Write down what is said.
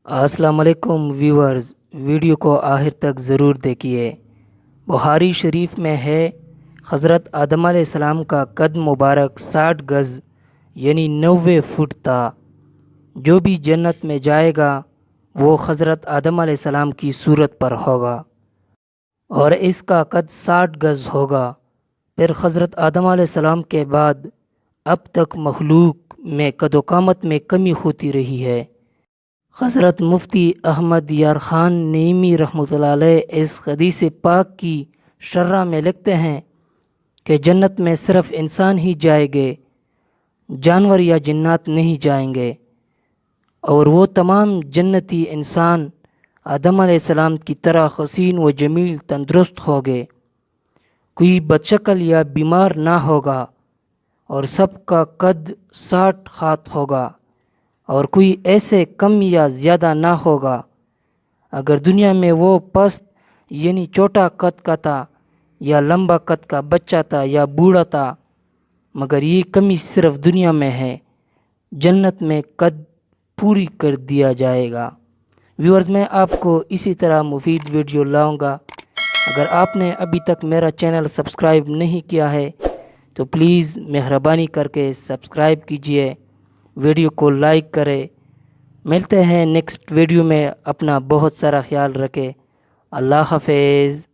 السلام علیکم viewers, video کو آخر تک ضرور دیکھیے۔ بخاری شریف میں ہے، حضرت آدم علیہ السلام کا قد مبارک 60 گز یعنی 90 فٹ تھا۔ جو بھی جنت میں جائے گا وہ حضرت آدم علیہ السلام کی صورت پر ہوگا اور اس کا قد 60 گز ہوگا۔ پھر حضرت آدم علیہ السلام کے بعد اب تک مخلوق میں قد و قامت میں کمی ہوتی رہی ہے۔ حضرت مفتی احمد یار خان نعیمی رحمۃ اللہ علیہ اس حدیث پاک کی شرح میں لکھتے ہیں کہ جنت میں صرف انسان ہی جائیں گے، جانور یا جنات نہیں جائیں گے، اور وہ تمام جنتی انسان آدم علیہ السلام کی طرح حسین و جمیل تندرست ہوگے، کوئی بدشکل یا بیمار نہ ہوگا، اور سب کا قد 60 ہاتھ ہوگا، اور کوئی ایسے کم یا زیادہ نہ ہوگا۔ اگر دنیا میں وہ پست یعنی چھوٹا قد کا تھا یا لمبا قد کا بچہ تھا یا بوڑھا تھا، مگر یہ کمی صرف دنیا میں ہے، جنت میں قد پوری کر دیا جائے گا۔ ویورز، میں آپ کو اسی طرح مفید ویڈیو لاؤں گا۔ اگر آپ نے ابھی تک میرا چینل سبسکرائب نہیں کیا ہے تو پلیز مہربانی کر کے سبسکرائب کیجئے، ویڈیو کو لائک کرے۔ ملتے ہیں نیکسٹ ویڈیو میں، اپنا بہت سارا خیال رکھے۔ اللہ حافظ۔